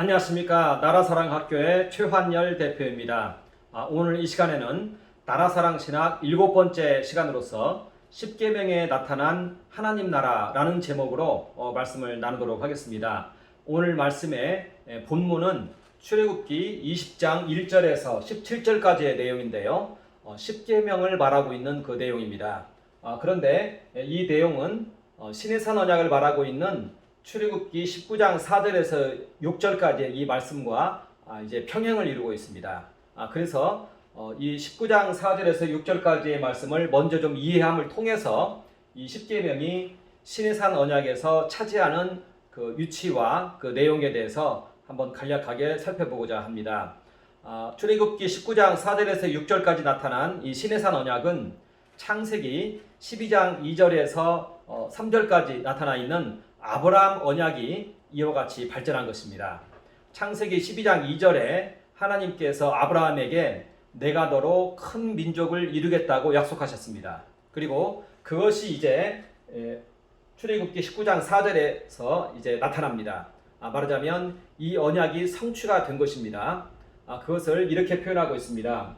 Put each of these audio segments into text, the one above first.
안녕하십니까. 나라사랑학교의 최환열 대표입니다. 오늘 이 시간에는 나라사랑신학 7번째 시간으로서 10계명에 나타난 하나님 나라라는 제목으로 말씀을 나누도록 하겠습니다. 오늘 말씀의 본문은 출애굽기 20장 1절에서 17절까지의 내용인데요. 10계명을 말하고 있는 그 내용입니다. 그런데 이 내용은 시내산 언약을 말하고 있는 출애굽기 19장 4절에서 6절까지의 이 말씀과 이제 평행을 이루고 있습니다. 그래서 이 19장 4절에서 6절까지의 말씀을 먼저 좀 이해함을 통해서 이 10계명이 시내산 언약에서 차지하는 그 위치와 그 내용에 대해서 한번 간략하게 살펴보고자 합니다. 출애굽기 19장 4절에서 6절까지 나타난 이 시내산 언약은 창세기 12장 2절에서 3절까지 나타나 있는 아브라함 언약이 이와 같이 발전한 것입니다. 창세기 12장 2절에 하나님께서 아브라함에게 내가 너로 큰 민족을 이루겠다고 약속하셨습니다. 그리고 그것이 이제 출애굽기 19장 4절에서 이제 나타납니다. 말하자면 이 언약이 성취가 된 것입니다. 그것을 이렇게 표현하고 있습니다.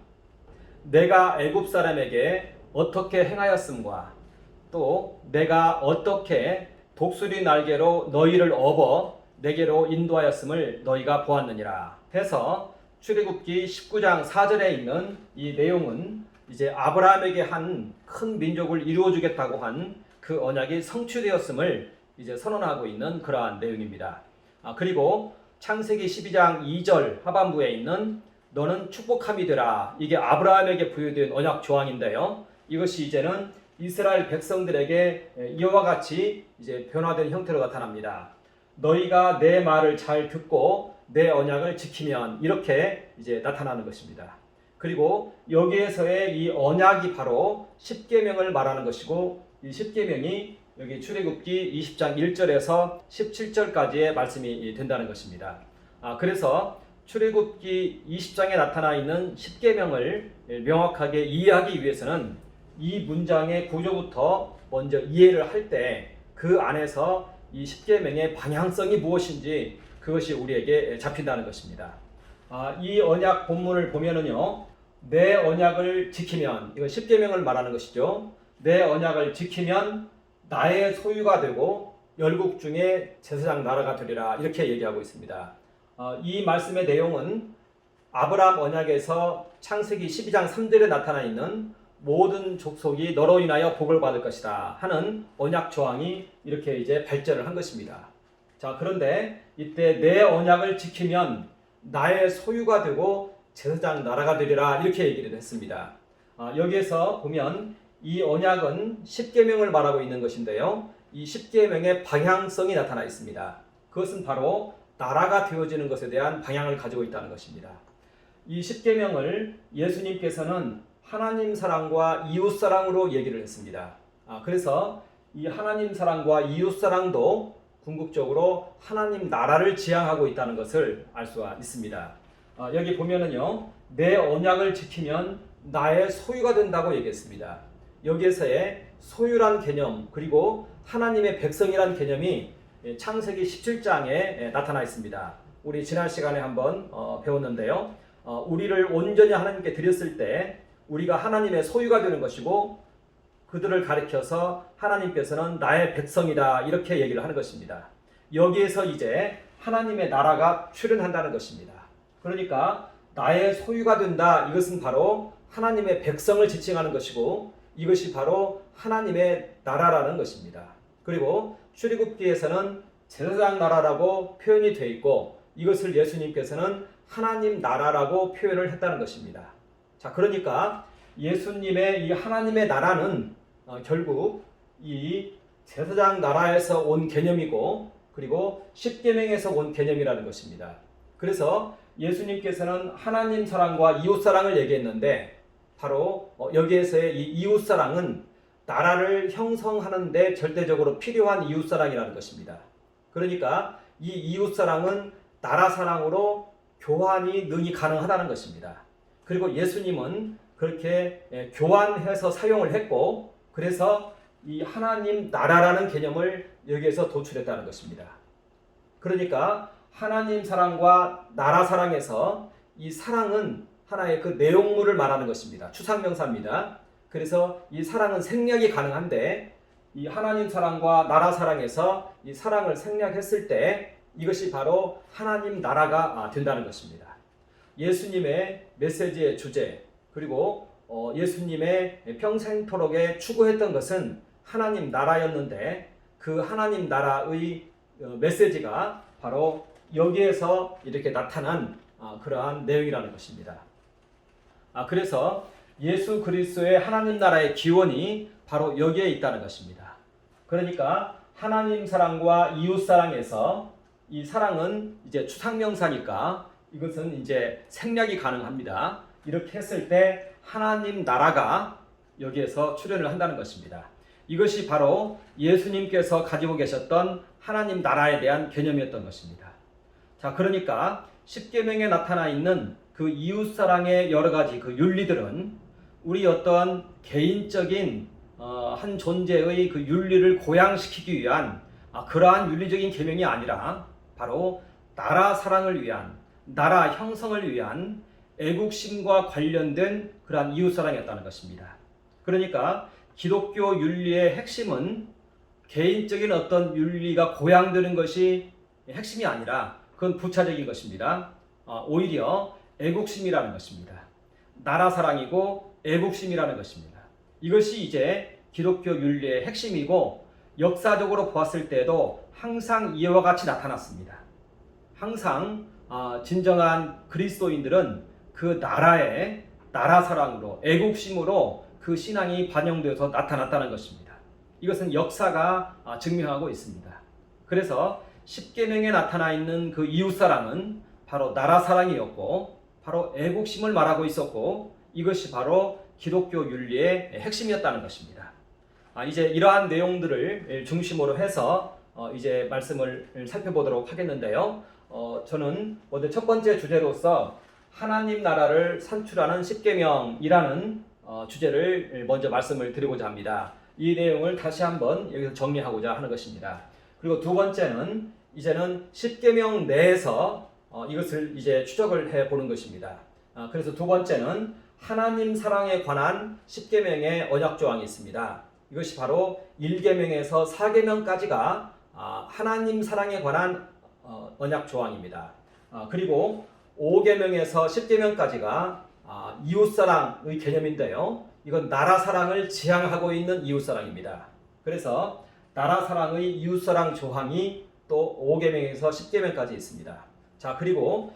내가 애굽 사람에게 어떻게 행하였음과 또 내가 어떻게 독수리 날개로 너희를 업어 내게로 인도하였음을 너희가 보았느니라 해서 출애굽기 19장 4절에 있는 이 내용은 이제 아브라함에게 한 큰 민족을 이루어 주겠다고 한 그 언약이 성취되었음을 이제 선언하고 있는 그러한 내용입니다. 그리고 창세기 12장 2절 하반부에 있는 너는 축복함이 되라, 이게 아브라함에게 부여된 언약 조항인데요. 이것이 이제는 이스라엘 백성들에게 이와 같이 이제 변화된 형태로 나타납니다. 너희가 내 말을 잘 듣고 내 언약을 지키면, 이렇게 이제 나타나는 것입니다. 그리고 여기에서의 이 언약이 바로 10계명을 말하는 것이고, 이 10계명이 여기 출애굽기 20장 1절에서 17절까지의 말씀이 된다는 것입니다. 그래서 출애굽기 20장에 나타나 있는 10계명을 명확하게 이해하기 위해서는 이 문장의 구조부터 먼저 이해를 할 때 그 안에서 이 10계명의 방향성이 무엇인지 그것이 우리에게 잡힌다는 것입니다. 이 언약 본문을 보면은요, 내 언약을 지키면, 이건 10계명을 말하는 것이죠. 내 언약을 지키면 나의 소유가 되고 열국 중에 제사장 나라가 되리라, 이렇게 얘기하고 있습니다. 이 말씀의 내용은 아브라함 언약에서 창세기 12장 3절에 나타나 있는 모든 족속이 너로 인하여 복을 받을 것이다 하는 언약 조항이 이렇게 이제 발전을 한 것입니다. 자, 그런데 이때 내 언약을 지키면 나의 소유가 되고 제사장 나라가 되리라, 이렇게 얘기를 했습니다. 여기에서 보면 이 언약은 10계명을 말하고 있는 것인데요. 이 10계명의 방향성이 나타나 있습니다. 그것은 바로 나라가 되어지는 것에 대한 방향을 가지고 있다는 것입니다. 이 10계명을 예수님께서는 하나님 사랑과 이웃 사랑으로 얘기를 했습니다. 그래서 이 하나님 사랑과 이웃 사랑도 궁극적으로 하나님 나라를 지향하고 있다는 것을 알 수가 있습니다. 여기 보면은요, 내 언약을 지키면 나의 소유가 된다고 얘기했습니다. 여기에서의 소유란 개념, 그리고 하나님의 백성이란 개념이 창세기 17장에 나타나 있습니다. 우리 지난 시간에 한번 배웠는데요. 우리를 온전히 하나님께 드렸을 때 우리가 하나님의 소유가 되는 것이고, 그들을 가리켜서 하나님께서는 나의 백성이다, 이렇게 얘기를 하는 것입니다. 여기에서 이제 하나님의 나라가 출현한다는 것입니다. 그러니까 나의 소유가 된다, 이것은 바로 하나님의 백성을 지칭하는 것이고, 이것이 바로 하나님의 나라라는 것입니다. 그리고 출애굽기에서는 제사장 나라라고 표현이 되어 있고, 이것을 예수님께서는 하나님 나라라고 표현을 했다는 것입니다. 자, 그러니까 예수님의 이 하나님의 나라는 결국 이 제사장 나라에서 온 개념이고, 그리고 10계명에서 온 개념이라는 것입니다. 그래서 예수님께서는 하나님 사랑과 이웃 사랑을 얘기했는데, 바로 여기에서의 이 이웃 사랑은 나라를 형성하는 데 절대적으로 필요한 이웃 사랑이라는 것입니다. 그러니까 이 이웃 사랑은 나라 사랑으로 교환이 능히 가능하다는 것입니다. 그리고 예수님은 그렇게 교환해서 사용을 했고, 그래서 이 하나님 나라라는 개념을 여기에서 도출했다는 것입니다. 그러니까 하나님 사랑과 나라 사랑에서 이 사랑은 하나의 그 내용물을 말하는 것입니다. 추상명사입니다. 그래서 이 사랑은 생략이 가능한데 이 하나님 사랑과 나라 사랑에서 이 사랑을 생략했을 때 이것이 바로 하나님 나라가 된다는 것입니다. 예수님의 메시지의 주제 그리고 예수님의 평생토록에 추구했던 것은 하나님 나라였는데 그 하나님 나라의 메시지가 바로 여기에서 이렇게 나타난 그러한 내용이라는 것입니다. 그래서 예수 그리스도의 하나님 나라의 기원이 바로 여기에 있다는 것입니다. 그러니까 하나님 사랑과 이웃 사랑에서 이 사랑은 이제 추상명사니까 이것은 이제 생략이 가능합니다. 이렇게 했을 때 하나님 나라가 여기에서 출현을 한다는 것입니다. 이것이 바로 예수님께서 가지고 계셨던 하나님 나라에 대한 개념이었던 것입니다. 자, 그러니까 십계명에 나타나 있는 그 이웃 사랑의 여러 가지 그 윤리들은 우리 어떤 개인적인 한 존재의 그 윤리를 고양시키기 위한 그러한 윤리적인 계명이 아니라 바로 나라 사랑을 위한 나라 형성을 위한 애국심과 관련된 그러한 이웃 사랑이었다는 것입니다. 그러니까 기독교 윤리의 핵심은 개인적인 어떤 윤리가 고양되는 것이 핵심이 아니라 그건 부차적인 것입니다. 오히려 애국심이라는 것입니다. 나라 사랑이고 애국심이라는 것입니다. 이것이 이제 기독교 윤리의 핵심이고 역사적으로 보았을 때도 항상 이와 같이 나타났습니다. 항상 진정한 그리스도인들은 그 나라의 나라 사랑으로 애국심으로 그 신앙이 반영되어서 나타났다는 것입니다. 이것은 역사가 증명하고 있습니다. 그래서 십계명에 나타나 있는 그 이웃사랑은 바로 나라 사랑이었고 바로 애국심을 말하고 있었고 이것이 바로 기독교 윤리의 핵심이었다는 것입니다. 이제 이러한 내용들을 중심으로 해서 이제 말씀을 살펴보도록 하겠는데요. 저는 먼저 첫 번째 주제로서 하나님 나라를 산출하는 십계명이라는 주제를 먼저 말씀을 드리고자 합니다. 이 내용을 다시 한번 여기서 정리하고자 하는 것입니다. 그리고 두 번째는 이제는 십계명 내에서 이것을 이제 추적을 해 보는 것입니다. 그래서 두 번째는 하나님 사랑에 관한 십계명의 언약 조항이 있습니다. 이것이 바로 1계명에서 4계명까지가 하나님 사랑에 관한 언약 조항입니다. 그리고 5계명에서 10계명까지가 이웃사랑의 개념인데요. 이건 나라 사랑을 지향하고 있는 이웃사랑입니다. 그래서 나라 사랑의 이웃사랑 조항이 또 5계명에서 10계명까지 있습니다. 자, 그리고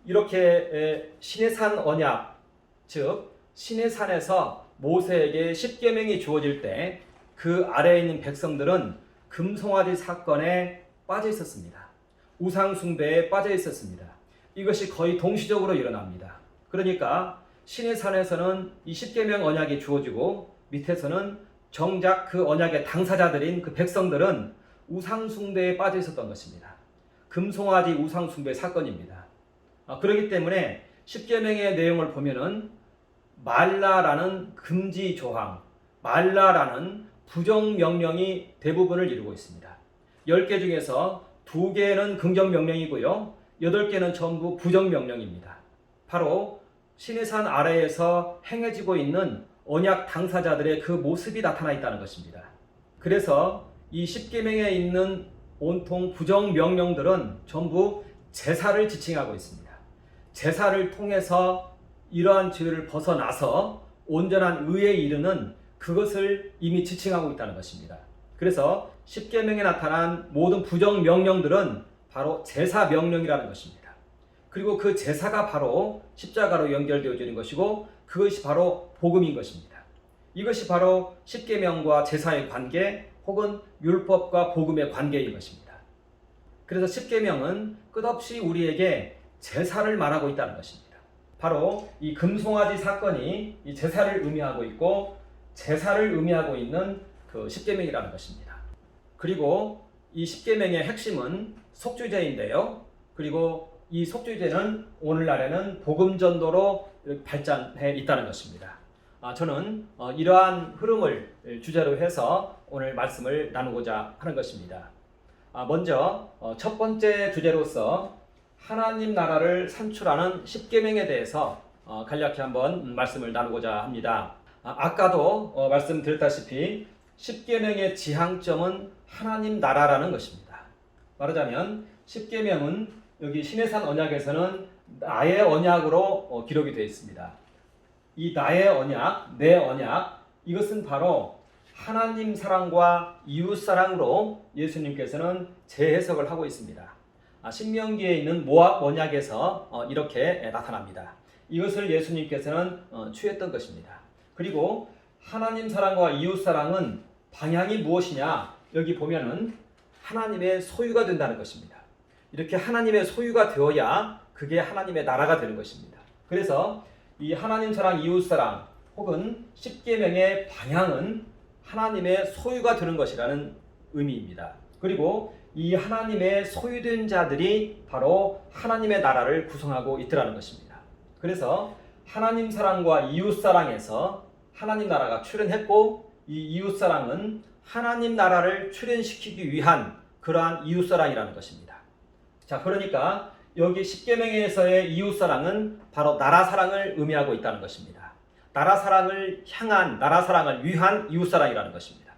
이렇게 시내산 언약, 즉 시내산에서 모세에게 10계명이 주어질 때 그 아래에 있는 백성들은 금송아지 사건에 빠져 있었습니다. 우상 숭배에 빠져 있었습니다. 이것이 거의 동시적으로 일어납니다. 그러니까 시내산에서는 이 10계명 언약이 주어지고 밑에서는 정작 그 언약의 당사자들인 그 백성들은 우상 숭배에 빠져 있었던 것입니다. 금송아지 우상 숭배 사건입니다. 그렇기 때문에 10계명의 내용을 보면은 말라라는 금지 조항, 말라라는 부정 명령이 대부분을 이루고 있습니다. 10개 중에서 2개는 긍정 명령이고요. 8개는 전부 부정 명령입니다. 바로 시내산 아래에서 행해지고 있는 언약 당사자들의 그 모습이 나타나 있다는 것입니다. 그래서 이 10계명에 있는 온통 부정 명령들은 전부 제사를 지칭하고 있습니다. 제사를 통해서 이러한 죄를 벗어나서 온전한 의에 이르는 그것을 이미 지칭하고 있다는 것입니다. 그래서 10계명에 나타난 모든 부정 명령들은 바로 제사 명령이라는 것입니다. 그리고 그 제사가 바로 십자가로 연결되어지는 것이고 그것이 바로 복음인 것입니다. 이것이 바로 10계명과 제사의 관계 혹은 율법과 복음의 관계인 것입니다. 그래서 10계명은 끝없이 우리에게 제사를 말하고 있다는 것입니다. 바로 이 금송아지 사건이 이 제사를 의미하고 있고 제사를 의미하고 있는 그 10계명이라는 것입니다. 그리고 이 10계명의 핵심은 속죄제인데요. 그리고 이 속죄제는 오늘날에는 복음 전도로 발전해 있다는 것입니다. 저는 이러한 흐름을 주제로 해서 오늘 말씀을 나누고자 하는 것입니다. 먼저 첫 번째 주제로서 하나님 나라를 산출하는 10계명에 대해서 간략히 한번 말씀을 나누고자 합니다. 아까도 말씀드렸다시피 10계명의 지향점은 하나님 나라라는 것입니다. 말하자면 10계명은 여기 시내산 언약에서는 나의 언약으로 기록이 되어 있습니다. 이 나의 언약, 내 언약, 이것은 바로 하나님 사랑과 이웃 사랑으로 예수님께서는 재해석을 하고 있습니다. 신명기에 있는 모압 언약에서 이렇게 나타납니다. 이것을 예수님께서는 취했던 것입니다. 그리고 하나님 사랑과 이웃 사랑은 방향이 무엇이냐? 여기 보면은 하나님의 소유가 된다는 것입니다. 이렇게 하나님의 소유가 되어야 그게 하나님의 나라가 되는 것입니다. 그래서 이 하나님 사랑, 이웃 사랑 혹은 10계명의 방향은 하나님의 소유가 되는 것이라는 의미입니다. 그리고 이 하나님의 소유된 자들이 바로 하나님의 나라를 구성하고 있더라는 것입니다. 그래서 하나님 사랑과 이웃 사랑에서 하나님 나라가 출현했고, 이 이웃 사랑은 하나님 나라를 출현시키기 위한 그러한 이웃 사랑이라는 것입니다. 자, 그러니까 여기 10계명에서의 이웃 사랑은 바로 나라 사랑을 의미하고 있다는 것입니다. 나라 사랑을 향한, 나라 사랑을 위한 이웃 사랑이라는 것입니다.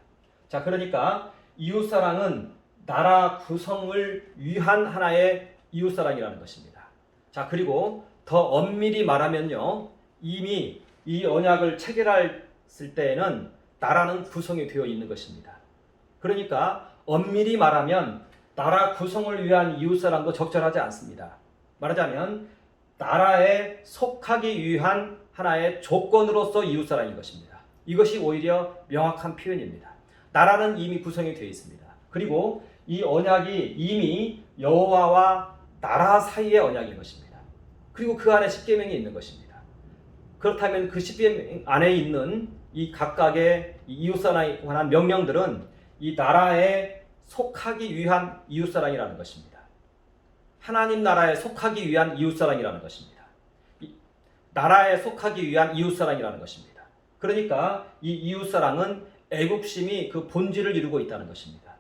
자, 그러니까 이웃 사랑은 나라 구성을 위한 하나의 이웃 사랑이라는 것입니다. 자, 그리고 더 엄밀히 말하면요, 이미 이 언약을 체결했을 때에는 나라는 구성이 되어 있는 것입니다. 그러니까 엄밀히 말하면 나라 구성을 위한 이웃 사랑도 적절하지 않습니다. 말하자면 나라에 속하기 위한 하나의 조건으로서 이웃 사랑인 것입니다. 이것이 오히려 명확한 표현입니다. 나라는 이미 구성이 되어 있습니다. 그리고 이 언약이 이미 여호와와 나라 사이의 언약인 것입니다. 그리고 그 안에 10계명이 있는 것입니다. 그렇다면 그 10계명 안에 있는 이 각각의 이웃사랑에 관한 명령들은 이 나라에 속하기 위한 이웃사랑이라는 것입니다. 하나님 나라에 속하기 위한 이웃사랑이라는 것입니다. 나라에 속하기 위한 이웃사랑이라는 것입니다. 그러니까 이 이웃사랑은 애국심이 그 본질을 이루고 있다는 것입니다.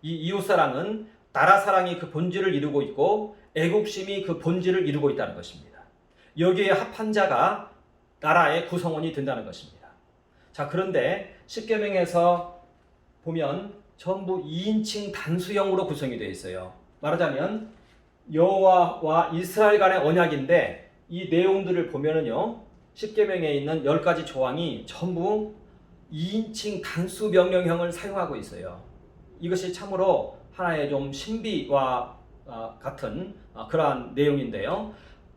이 이웃사랑은 나라 사랑이 그 본질을 이루고 있고 애국심이 그 본질을 이루고 있다는 것입니다. 여기에 합한 자가 나라의 구성원이 된다는 것입니다. 자, 그런데 10계명에서 보면 전부 2인칭 단수형으로 구성이 되어 있어요. 말하자면 여호와와 이스라엘 간의 언약인데 이 내용들을 보면은요, 10계명에 있는 10가지 조항이 전부 2인칭 단수 명령형을 사용하고 있어요. 이것이 참으로 하나의 좀 신비와 같은 그러한 내용인데요.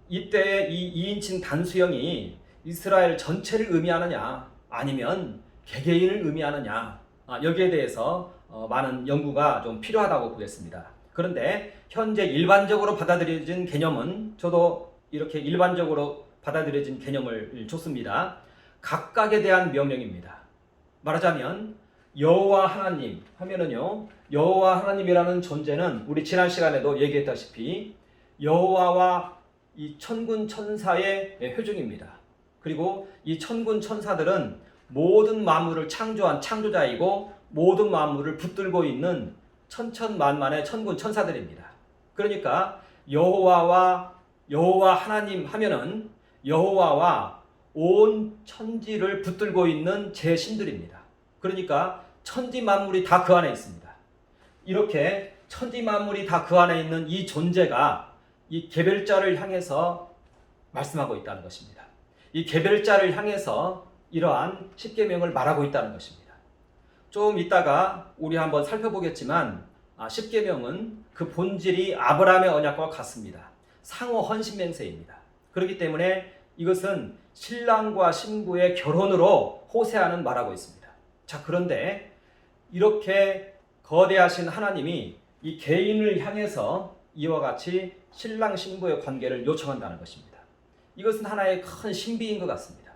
이때 이 2인칭 단수형이 이스라엘 전체를 의미하느냐 아니면 개개인을 의미하느냐, 여기에 대해서 많은 연구가 좀 필요하다고 보겠습니다. 그런데 현재 일반적으로 받아들여진 개념은, 저도 이렇게 일반적으로 받아들여진 개념을 줬습니다. 각각에 대한 명령입니다. 말하자면 여호와 하나님 하면은요, 여호와 하나님이라는 존재는 우리 지난 시간에도 얘기했다시피 여호와와 이 천군 천사의 회중입니다. 그리고 이 천군 천사들은 모든 만물을 창조한 창조자이고 모든 만물을 붙들고 있는 천천만만의 천군 천사들입니다. 그러니까 여호와 하나님 하면은 여호와와 온 천지를 붙들고 있는 제 신들입니다. 그러니까 천지 만물이 다 그 안에 있습니다. 이렇게 천지 만물이 다 그 안에 있는 이 존재가 이 개별자를 향해서 말씀하고 있다는 것입니다. 이 개별자를 향해서 이러한 10계명을 말하고 있다는 것입니다. 좀 이따가 우리 한번 살펴보겠지만 10계명은 그 본질이 아브라함의 언약과 같습니다. 상호 헌신 맹세입니다. 그렇기 때문에 이것은 신랑과 신부의 결혼으로 호세아는 말하고 있습니다. 자, 그런데 이렇게 거대하신 하나님이 이 개인을 향해서 이와 같이 신랑 신부의 관계를 요청한다는 것입니다. 이것은 하나의 큰 신비인 것 같습니다.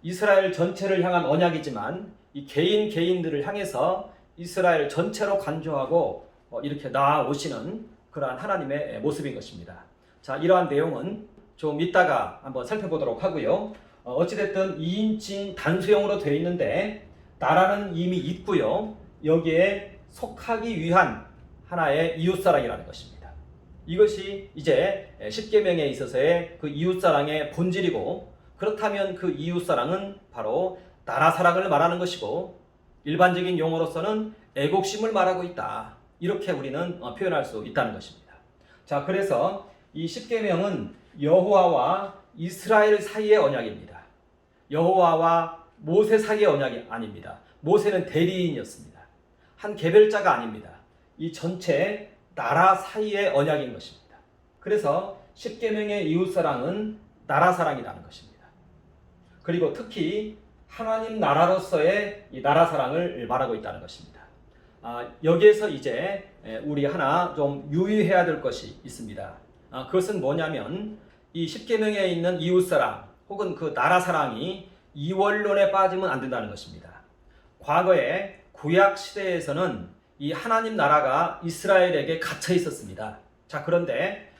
이스라엘 전체를 향한 언약이지만 이 개인들을 향해서 이스라엘 전체로 간주하고 이렇게 나아오시는 그러한 하나님의 모습인 것입니다. 자, 이러한 내용은 좀 이따가 한번 살펴보도록 하고요. 어찌됐든 2인칭 단수형으로 되어 있는데 나라는 이미 있고요. 여기에 속하기 위한 하나의 이웃사랑이라는 것입니다. 이것이 이제 십계명에 있어서의 그 이웃사랑의 본질이고, 그렇다면 그 이웃사랑은 바로 나라 사랑을 말하는 것이고, 일반적인 용어로서는 애국심을 말하고 있다. 이렇게 우리는 표현할 수 있다는 것입니다. 자, 그래서 이 십계명은 여호와와 이스라엘 사이의 언약입니다. 여호와와 모세 사이의 언약이 아닙니다. 모세는 대리인이었습니다. 한 개별자가 아닙니다. 이 전체 나라 사이의 언약인 것입니다. 그래서 십계명의 이웃사랑은 나라 사랑이라는 것입니다. 그리고 특히 하나님 나라로서의 이 나라 사랑을 말하고 있다는 것입니다. 여기에서 이제 우리 하나 좀 유의해야 될 것이 있습니다. 그것은 뭐냐면 이 십계명에 있는 이웃사랑 혹은 그 나라 사랑이 이원론에 빠지면 안 된다는 것입니다. 과거에 구약 시대에서는 이 하나님 나라가 이스라엘에게 갇혀 있었습니다. 자, 그런데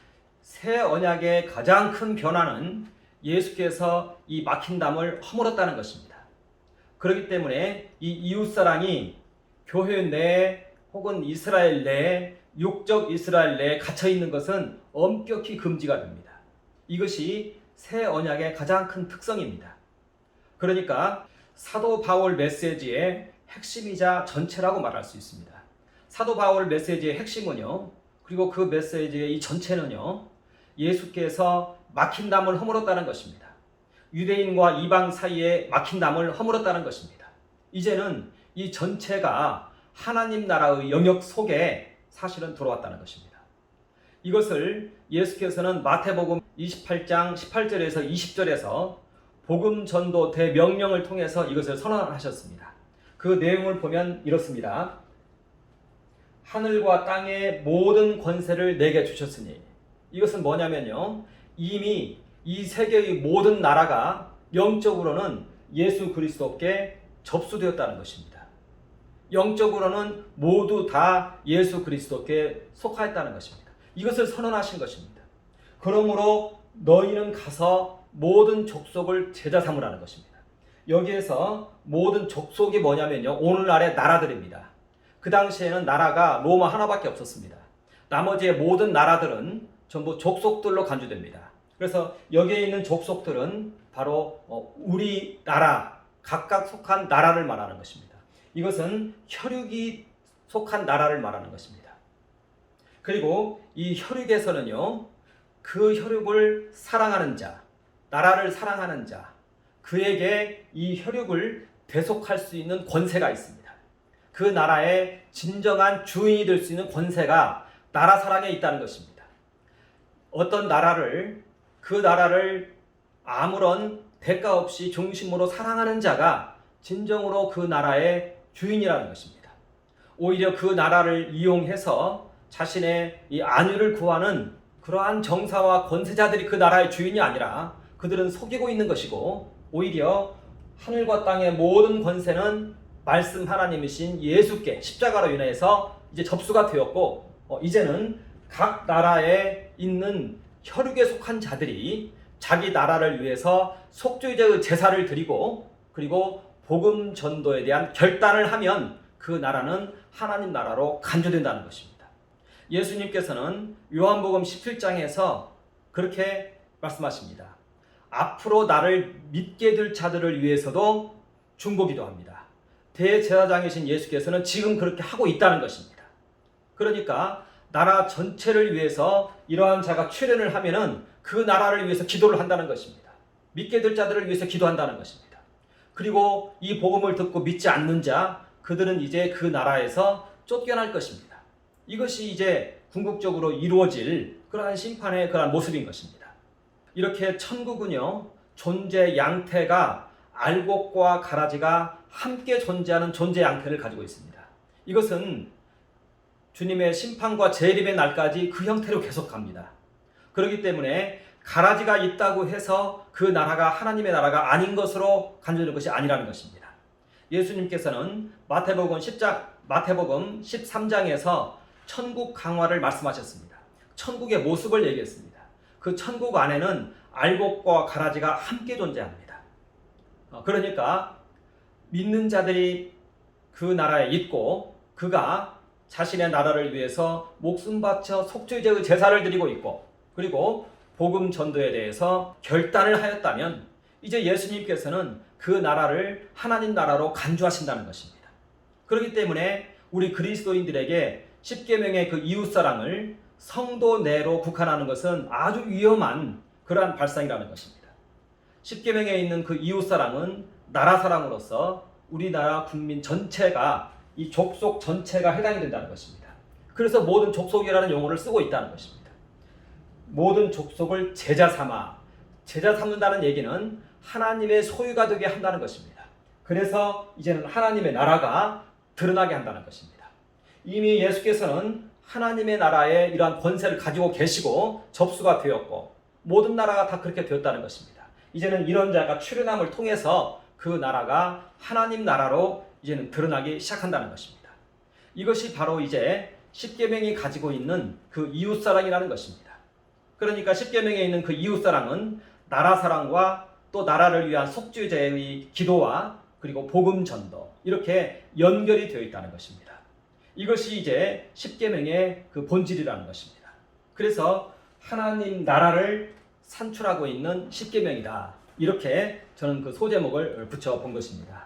새 언약의 가장 큰 변화는 예수께서 이 막힌 담을 허물었다는 것입니다. 그렇기 때문에 이 이웃사랑이 교회 내에 혹은 이스라엘 내에, 육적 이스라엘 내에 갇혀 있는 것은 엄격히 금지가 됩니다. 이것이 새 언약의 가장 큰 특성입니다. 그러니까 사도 바울 메시지의 핵심이자 전체라고 말할 수 있습니다. 사도 바울 메시지의 핵심은요, 그리고 그 메시지의 이 전체는요, 예수께서 막힌 담을 허물었다는 것입니다. 유대인과 이방 사이에 막힌 담을 허물었다는 것입니다. 이제는 이 전체가 하나님 나라의 영역 속에 사실은 들어왔다는 것입니다. 이것을 예수께서는 마태복음 28장 18절에서 20절에서 복음 전도 대명령을 통해서 이것을 선언하셨습니다. 그 내용을 보면 이렇습니다. 하늘과 땅의 모든 권세를 내게 주셨으니, 이것은 뭐냐면요, 이미 이 세계의 모든 나라가 영적으로는 예수 그리스도께 접수되었다는 것입니다. 영적으로는 모두 다 예수 그리스도께 속하였다는 것입니다. 이것을 선언하신 것입니다. 그러므로 너희는 가서 모든 족속을 제자 삼으라는 것입니다. 여기에서 모든 족속이 뭐냐면요, 오늘날의 나라들입니다. 그 당시에는 나라가 로마 하나밖에 없었습니다. 나머지의 모든 나라들은 전부 족속들로 간주됩니다. 그래서 여기에 있는 족속들은 바로 우리 나라, 각각 속한 나라를 말하는 것입니다. 이것은 혈육이 속한 나라를 말하는 것입니다. 그리고 이 혈육에서는요, 그 혈육을 사랑하는 자, 나라를 사랑하는 자, 그에게 이 혈육을 대속할 수 있는 권세가 있습니다. 그 나라의 진정한 주인이 될 수 있는 권세가 나라 사랑에 있다는 것입니다. 어떤 나라를, 그 나라를 아무런 대가 없이 중심으로 사랑하는 자가 진정으로 그 나라의 주인이라는 것입니다. 오히려 그 나라를 이용해서 자신의 이 안위를 구하는 그러한 정사와 권세자들이 그 나라의 주인이 아니라 그들은 속이고 있는 것이고, 오히려 하늘과 땅의 모든 권세는 말씀 하나님이신 예수께 십자가로 인해서 이제 접수가 되었고, 이제는 각 나라에 있는 혈육에 속한 자들이 자기 나라를 위해서 속죄제의 제사를 드리고, 그리고 복음 전도에 대한 결단을 하면 그 나라는 하나님 나라로 간주된다는 것입니다. 예수님께서는 요한복음 17장에서 그렇게 말씀하십니다. 앞으로 나를 믿게 될 자들을 위해서도 중보기도 합니다. 대제사장이신 예수께서는 지금 그렇게 하고 있다는 것입니다. 그러니까 나라 전체를 위해서 이러한 자가 출현을 하면은 그 나라를 위해서 기도를 한다는 것입니다. 믿게 될 자들을 위해서 기도한다는 것입니다. 그리고 이 복음을 듣고 믿지 않는 자, 그들은 이제 그 나라에서 쫓겨날 것입니다. 이것이 이제 궁극적으로 이루어질 그러한 심판의 그러한 모습인 것입니다. 이렇게 천국은요, 존재 양태가 알곡과 가라지가 함께 존재하는 존재 양태를 가지고 있습니다. 이것은 주님의 심판과 재림의 날까지 그 형태로 계속 갑니다. 그렇기 때문에 가라지가 있다고 해서 그 나라가 하나님의 나라가 아닌 것으로 간주되는 것이 아니라는 것입니다. 예수님께서는 마태복음 13장에서 천국 강화를 말씀하셨습니다. 천국의 모습을 얘기했습니다. 그 천국 안에는 알곡과 가라지가 함께 존재합니다. 그러니까 믿는 자들이 그 나라에 있고, 그가 자신의 나라를 위해서 목숨 바쳐 속죄제의 제사를 드리고 있고, 그리고 복음 전도에 대해서 결단을 하였다면 이제 예수님께서는 그 나라를 하나님 나라로 간주하신다는 것입니다. 그렇기 때문에 우리 그리스도인들에게 십계명의 그 이웃사랑을 성도 내로 국한하는 것은 아주 위험한 그러한 발상이라는 것입니다. 십계명에 있는 그 이웃사랑은 나라사랑으로서 우리나라 국민 전체가, 이 족속 전체가 해당이 된다는 것입니다. 그래서 모든 족속이라는 용어를 쓰고 있다는 것입니다. 모든 족속을 제자 삼는다는 얘기는 하나님의 소유가 되게 한다는 것입니다. 그래서 이제는 하나님의 나라가 드러나게 한다는 것입니다. 이미 예수께서는 하나님의 나라에 이러한 권세를 가지고 계시고 접수가 되었고 모든 나라가 다 그렇게 되었다는 것입니다. 이제는 이런 자가 출현함을 통해서 그 나라가 하나님 나라로 이제는 드러나기 시작한다는 것입니다. 이것이 바로 이제 십계명이 가지고 있는 그 이웃사랑이라는 것입니다. 그러니까 십계명에 있는 그 이웃사랑은 나라사랑과 또 나라를 위한 속죄제의 기도와 그리고 복음 전도, 이렇게 연결이 되어 있다는 것입니다. 이것이 이제 십계명의 그 본질이라는 것입니다. 그래서 하나님 나라를 산출하고 있는 십계명이다, 이렇게 저는 그 소제목을 붙여 본 것입니다.